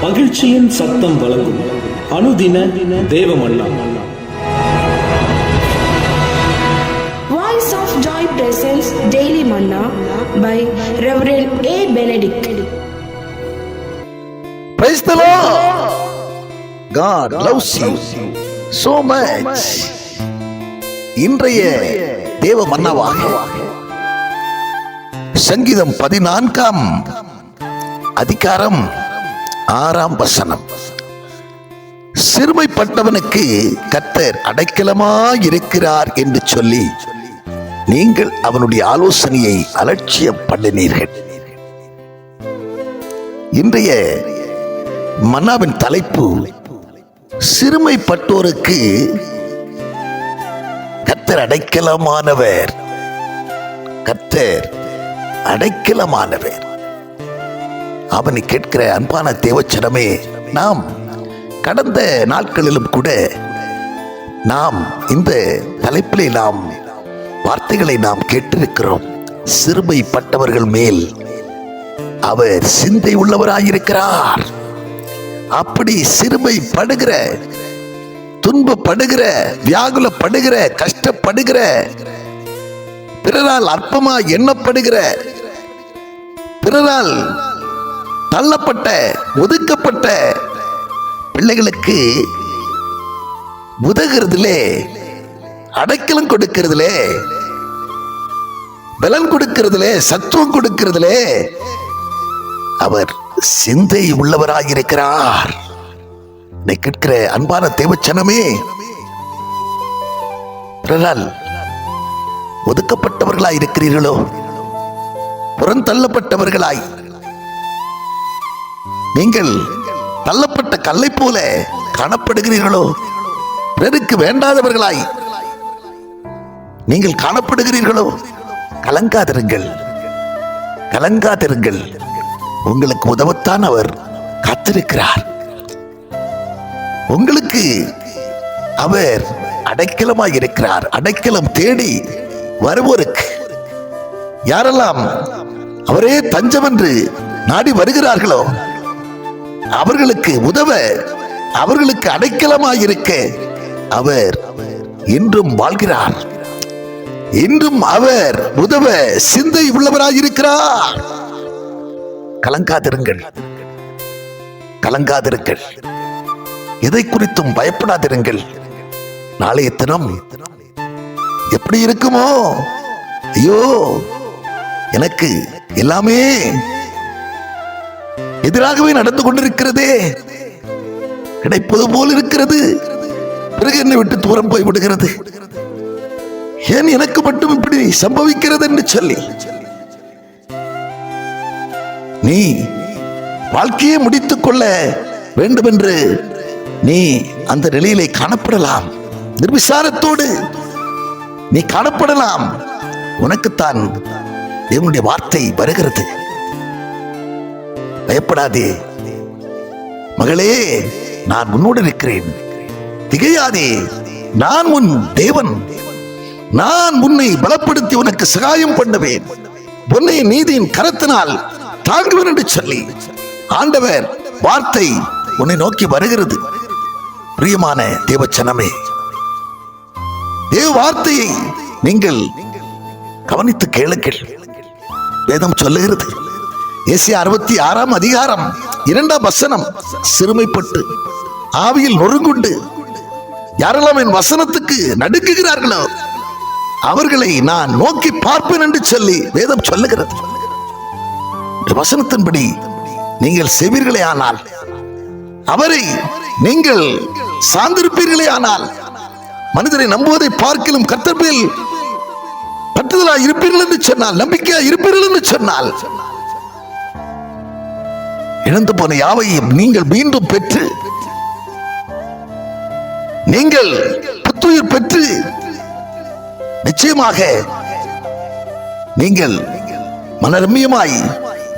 மகிழ்ச்சியின் சத்தம் வழங்கும் அனுதின தேவ மன்னா. Voice of Joy presents Daily Manna by Reverend A. Benedict. Praise the Lord. God loves you so much. இன்றைய தேவ மன்னாவாக சங்கீதம் 14 அதிகாரம் 6 சிறுமைப்பட்டவனுக்கு கர்த்தர் அடைக்கலமாயிருக்கிறார் என்று சொல்லி நீங்கள் அவனுடைய ஆலோசனையை அலட்சியம் பண்ணினீர்கள். இன்றைய மன்னாவின் தலைப்பு, சிறுமைப்பட்டோருக்கு கர்த்தர் அடைக்கலமானவர். கர்த்தர் அடைக்கலமானவர். அவனை கேட்கிற அன்பான தேவச்சனமே, நாம் கடந்த நாட்களிலும் கூட நாம் இந்த தலைப்பிலே நாம் வார்த்தைகளை நாம் கேட்டிருக்கிறோம். சிறுமைப்பட்டவர்கள் மேல் அவர் சிந்தை உள்ளவராயிருக்கிறார். அப்படி சிறுமைப்படுகிற, துன்பப்படுகிற, வியாகுலப்படுகிற, கஷ்டப்படுகிற, பிறரால் அற்பமா எண்ணப்படுகிற, பிறரால் தள்ளப்பட்ட, ஒதுக்கப்பட்ட பிள்ளைகளுக்கு உதவுகிறதிலே, அடைக்கலம் கொடுக்கிறதிலே, பலன் கொடுக்கிறதிலே, சத்துவம் கொடுக்கிறதிலே அவர் சிந்தை உள்ளவராயிருக்கிறார். கேட்கிற அன்பான தேவச்சனமே, பிறரால் ஒதுக்கப்பட்டவர்களாய் இருக்கிறீர்களோ, புறந்தள்ளப்பட்டவர்களாய், நீங்கள் தள்ளப்பட்ட கல்லை போல காணப்படுகிறீர்களோ, பிறருக்கு வேண்டாதவர்களாய் நீங்கள் காணப்படுகிறீர்களோ, கலங்காதிருங்கள், கலங்காதிருங்கள். உங்களுக்கு உதவத்தான் அவர் காத்திருக்கிறார். உங்களுக்கு அவர் அடைக்கலமாய் இருக்கிறார். அடைக்கலம் தேடி வருவோருக்கு, யாரெல்லாம் அவரே தஞ்சம் என்று நாடி வருகிறார்களோ அவர்களுக்கு உதவ, அவர்களுக்கு அடைக்கலமாயிருக்க அவர் இன்றும் வாழ்கிறார். இன்றும் அவர் உதவ சிந்தை உள்ளவராயிருக்கிறார். கலங்காதிருங்கள், கலங்காதிருங்கள். எதை குறித்தும் பயப்படாதிருங்கள். நாளைய தினம் எப்படி இருக்குமோ, ஐயோ எனக்கு எல்லாமே எதிராகவே நடந்து கொண்டிருக்கிறதே, கிடைப்பது போல் இருக்கிறது, பிறகு என்னை விட்டு தூரம் போய் விடுகிறது, ஏன் எனக்கு மட்டும் இப்படி சம்பவிக்கிறது என்று சொல்லி நீ வாழ்க்கையை முடித்துக் கொள்ள வேண்டும் என்று நீ அந்த நிலையிலே காணப்படலாம். நிர்விசாரத்தோடு நீ காணப்படலாம். உனக்குத்தான் தேவனுடைய வார்த்தை வருகிறது. பயப்படாதே மகளே, நான் உன்னோடு இருக்கிறேன். திகையாதே, நான் உன் தேவன். நான் உன்னை பலப்படுத்தி உனக்கு சகாயம் பண்ணுவேன். உன்னை நீதியின் கரத்தினால் தாங்குவேன் என்று சொல்லி ஆண்டவர் வார்த்தை உன்னை நோக்கி வருகிறது. பிரியமான தேவச்சனமே, தேவ வார்த்தையை நீங்கள் கவனித்து கேளுங்கள். வேதம் சொல்லுகிறது, ஏசாயா 66 அதிகாரம் 2 சிறுமைப்பட்டு ஆவியில் நொறுங்குண்டு யாரெல்லாம் என் வசனத்துக்கு நடுக்குகிறார்களோ அவர்களை நான் நோக்கி பார்ப்பேன் என்று சொல்லி வேதம் சொல்லுகிறது. வசனத்தின்படி நீங்கள் செவீர்களே ஆனால், அவரை நீங்கள் சார்ந்திருப்பீர்களே ஆனால், மனிதரை நம்புவதை பார்க்கிலும் கர்த்தர் மேல் பற்றுதலாய் இருப்பீர்கள் என்று சொன்னால், நம்பிக்கையா இருப்பீர்கள் என்று சொன்னால், இழந்து போன யாவையும் நீங்கள் மீண்டும் பெற்று, நீங்கள் புத்துயிர் பெற்று நிச்சயமாக நீங்கள் மனரம்யமாய்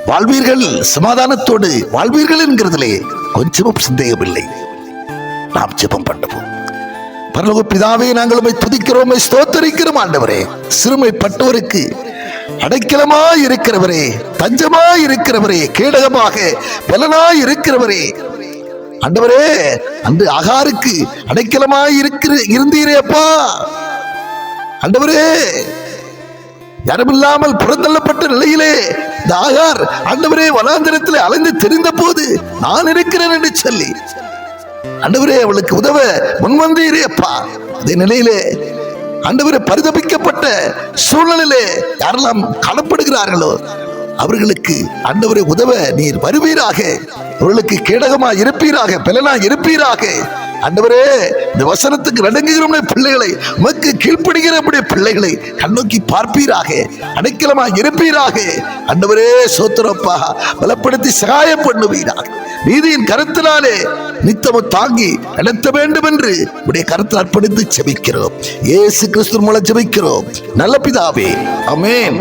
வாழ்வீர்கள், சமாதானத்தோடு வாழ்வீர்கள் என்கிறதிலே கொஞ்சமும் சந்தேகமில்லை. நாம் ஜெபம் பண்ணுவோம். பரலோக பிதாவே, நாங்கள் உம்மை துதிக்கிறோம், ஸ்தோத்தரிக்கிறோம். ஆண்டவரே, சிறுமைப்பட்டோருக்கு அடைக்கலமாய் இருக்கிறவரே, தஞ்சமாய் இருக்கிறவரே, கேடகமாக பலனாய் இருக்கிறவரே, ஆண்டவரே, அன்று ஆகாருக்கு அடைக்கலமாய் இருந்தீரே அப்பா. ஆண்டவரே, யாருமில்லாமல் புறந்தள்ளப்பட்ட நிலையிலே இந்த ஆகார் ஆண்டவரே வனாந்திரத்திலே அலைந்து தெரிந்த போது நான் இருக்கிறேன் என்று சொல்லி ஆண்டவரே அவளுக்கு உதவ முன்வந்தீரே அப்பா. அதே நிலையிலே ஆண்டவரே பரிதபிக்கப்பட்ட சூழ்நிலையிலே யாரெல்லாம் காணப்படுகிறார்களோ அவர்களுக்கு ஆண்டவரே உதவ நீர் வருவீராக. அவர்களுக்கு கேடகமா இருப்பீராக, பலனா இருப்பீராக. ஆண்டவரே, இந்த வசனத்துக்கு நடுங்குகிற பிள்ளைகளை, உமக்கு கீழ்ப்படுகிற பிள்ளைகளை கண்ணோக்கி பார்ப்பீராக, அடைக்கலமா இருப்பீராக. ஆண்டவரே சோத்திரப்பா, பலப்படுத்தி சகாயம் பண்ணுவீராக. நீதியின் கருத்தினாலே நித்தமும் தாங்கி நடத்த வேண்டும் என்று உடைய கருத்தில் அர்ப்பணித்து ஜெபிக்கிறோம். இயேசு கிறிஸ்து மூலம் ஜெபிக்கிறோம் நல்ல பிதாவே, ஆமென்.